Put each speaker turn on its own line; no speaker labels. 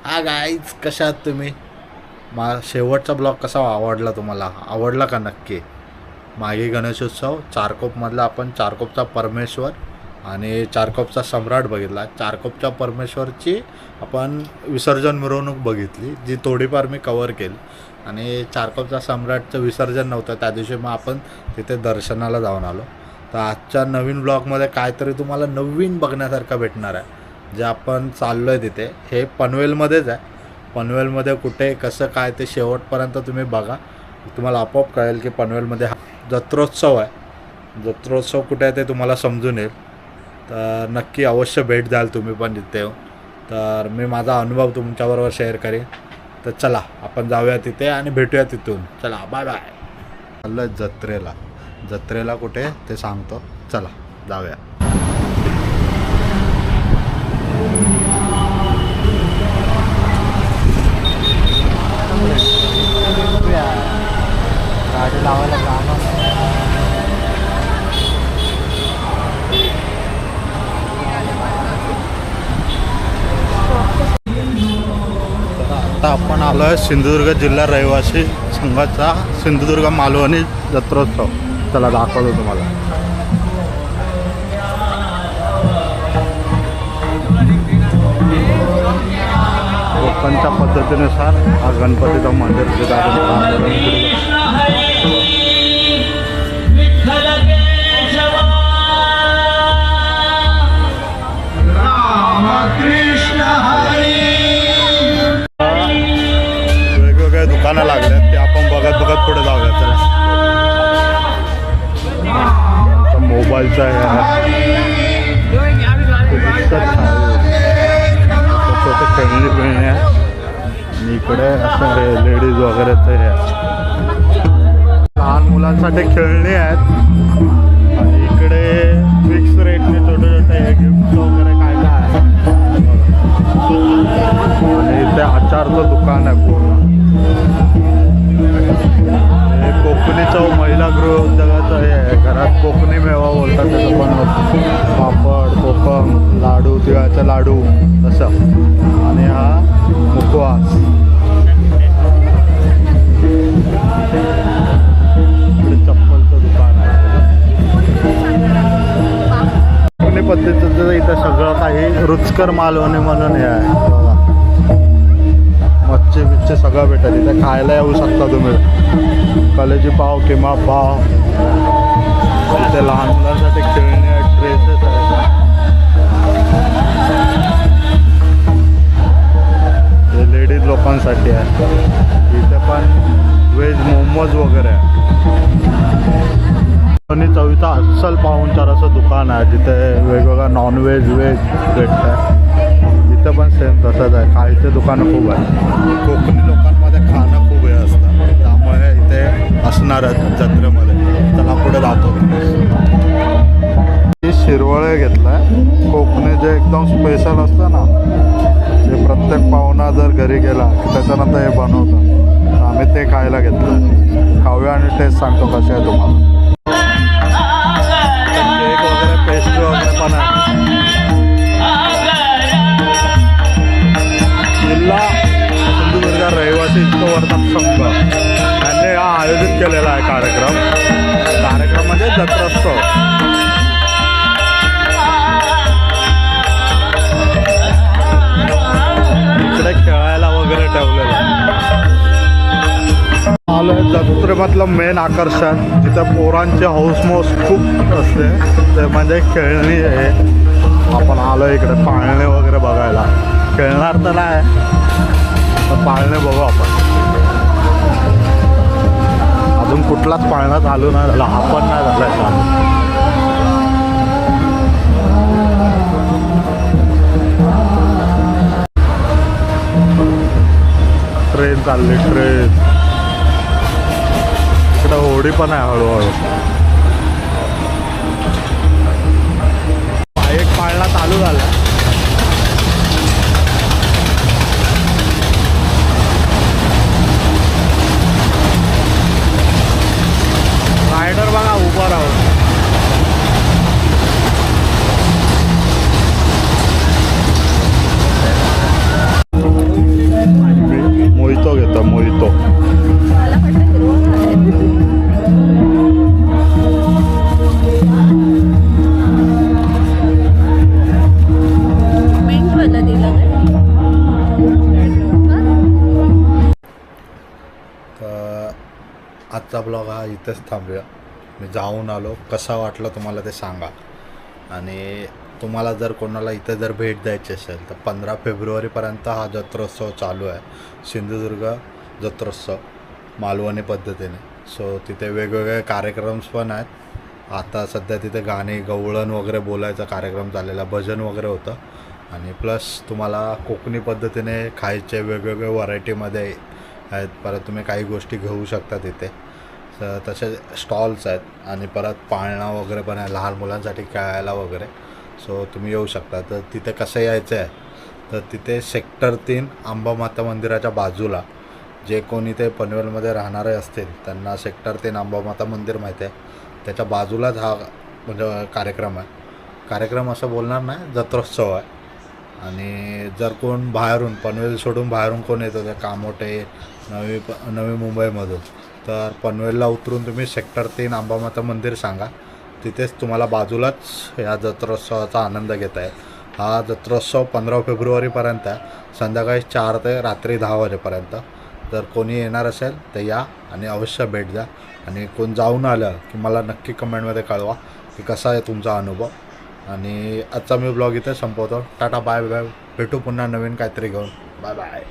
हा गाईज, कशा आहात तुम्ही? शेवटचा ब्लॉग कसा आवडला तुम्हाला? आवडला का नक्की? मागे गणेशोत्सव चारकोपमधला आपण चारकोपचा परमेश्वर आणि चारकोपचा सम्राट बघितला. चारकोपच्या परमेश्वरची आपण विसर्जन मिरवणूक बघितली, जी थोडीफार मी कवर केली. आणि चारकोपचा सम्राटचं विसर्जन नव्हतं त्या दिवशी, मग आपण तिथे दर्शनाला जाऊन आलो. तर आजच्या नवीन ब्लॉगमध्ये काहीतरी तुम्हाला नवीन बघण्यासारखं भेटणार आहे. जे आपण चाललो आहे तिथे, हे पनवेलमध्येच आहे. पनवेलमध्ये कुठे कसं काय ते शेवटपर्यंत तुम्ही बघा, तुम्हाला आपोआप कळेल की पनवेलमध्ये हा जत्रोत्सव आहे. जत्रोत्सव कुठे आहे ते तुम्हाला समजून येईल. तर नक्की अवश्य भेट द्याल तुम्ही पण तिथे येऊन. तर मी माझा अनुभव तुमच्याबरोबर शेअर करेन. तर चला आपण जाऊया तिथे आणि भेटूया तिथून. चला, बाय बाय. चाललं जत्रेला. जत्रेला कुठे ते सांगतो, चला जाऊया.
गाडी लावायला जाणार.
आता आपण आलो आहे सिंधुदुर्ग जिल्हा रहिवासी संघाचा सिंधुदुर्ग मालवणी जत्रोत्सव. चला दाखवतो तुम्हाला. कोकणच्या पद्धतीनुसार हा गणपतीचा मंदिर वेगवेगळ्या दुकानं लागल्यात, ते आपण बघत बघत पुढे जाऊया. चला. मोबाईलचा छोटे खेळणी बिळणी आहे. आणि इकडे असं हे लेडीज वगैरेचं हे लहान मुलांसाठी खेळणी आहेत. आणि इकडे फिक्स रेटचे छोटे छोटे हे गिफ्ट वगैरे काय काय आहे. आणि इथे आचारचं दुकान आहे पूर्ण. हे कोकणी चव महिला गृह उद्योगाचं हे आहे. घरात कोकणी मेवा बोलतात त्याचं पण पापड, कोकम, लाडू, तिळाचे लाडू तसं. आणि हा मुखवास. इकडे चप्पलचं दुकान आहे. कोकणी पद्धतीचं इथं सगळं काही रुचकर मालवणी म्हणून हे आहे बघा. मच्छी बिच्छी सगळं भेटत इथे. खायला येऊ शकता तुम्ही. कलेजी पाव, किमा पाव. इथे लहान मुलांसाठी खेळणी आहेत, ड्रेसेस आहेत. हे लेडीज लोकांसाठी आहे. इथे पण व्हेज मोमोज वगैरे आहे. आणि चवीचा अस्सल पाहुणचाराचं दुकान आहे, जिथे वेगवेगळा नॉनव्हेज व्हेज भेटतं. इथं पण सेम तसंच आहे. खायचे दुकानं खूप आहे. कोकणी लोकांमध्ये खाणं खूप हे असतं, त्यामुळे इथे असणारच जत्रेमध्ये. चला पुढे जातो. शिरवळे घेतलं आहे. कोकणी जे एकदम स्पेशल असतं ना, ते प्रत्येक पाहुणा जर घरी गेला की त्याच्यानंतर हे बनवतात. आम्ही ते खायला घेतलं. खाऊया आणि टेस्ट सांगतो कसे आहे तुम्हाला. केक वगैरे, पेस्ट्री वगैरे पण आहे. जिल्हा सिंधुदुर्ग रहिवासी वर्धक संघ यांनी हा आयोजित केलेला आहे कार्यक्रम म्हणजे जत्रोत्सव. इकडे खेळायला वगैरे ठेवलेलं आहे. आलो आहे जत्रेमधलं मेन आकर्षण, जिथे पोरांचे हौसमौस खूप असते, ते म्हणजे खेळणी आहे. आपण आलो इकडे पाळणे वगैरे बघायला. खेळणार तर नाही, पण पाळणे बघू आपण. अजून कुठलाच पाळणा चालू नाही झाला. हा पण नाही झाला चालू. ट्रेन चालली, ट्रेन. इकडं होडी पण आहे हळूहळू. एक पाळणा चालू झाला. रायडर बघा उभा राहून. आजचा ब्लॉग हा इथेच थांबूया. मी जाऊन आलो, कसा वाटलं तुम्हाला ते सांगा. आणि तुम्हाला जर कोणाला इथे जर भेट द्यायची असेल तर 15 फेब्रुवारीपर्यंत हा जत्रोत्सव चालू आहे. सिंधुदुर्ग जत्रोत्सव मालवणी पद्धतीने. सो तिथे वेगवेगळे कार्यक्रम्स पण आहेत. आता सध्या तिथे गाणे गवळण वगैरे बोलायचा कार्यक्रम चाललेला, भजन वगैरे होतं. आणि प्लस तुम्हाला कोकणी पद्धतीने खायचे वेगवेगळे व्हरायटीमध्ये आहेत. परत तुम्ही काही गोष्टी घेऊ शकता तिथे. तसे स्टॉल्स आहेत आणि परत पाळणा वगैरे पण आहे लहान मुलांसाठी खेळायला वगैरे. सो तुम्ही येऊ शकता. तर तिथे कसं यायचं आहे तर तिथे सेक्टर 3 अंबामाता मंदिराच्या बाजूला, जे कोणी ते पनवेलमध्ये राहणारे असतील त्यांना सेक्टर 3 अंबामाता मंदिर माहिती आहे, त्याच्या बाजूलाच हा म्हणजे कार्यक्रम आहे. कार्यक्रम असं बोलणार नाही, जत्रोत्सव आहे. आणि जर कोण बाहेरून पनवेल सोडून बाहेरून कोण येतो ते कामोठे नवी मुंबईमधून, तर पनवेलला उतरून तुम्ही सेक्टर 3 अंबामाता मंदिर सांगा. तिथेच तुम्हाला बाजूलाच या जत्रोत्सवाचा आनंद घेता येईल. हा जत्रोत्सव 15 फेब्रुवारीपर्यंत आहे, संध्याकाळी 4 ते रात्री 10 वाजेपर्यंत. जर कोणी येणार असेल तर या आणि अवश्य भेट द्या. आणि कोण जाऊन आलं की मला नक्की कमेंटमध्ये कळवा की कसा आहे तुमचा अनुभव. आणि आजचा मी ब्लॉग इथे संपवतो. Tata bye bye. भेटू पुन्हा नवीन काहीतरी घेऊन. Bye bye.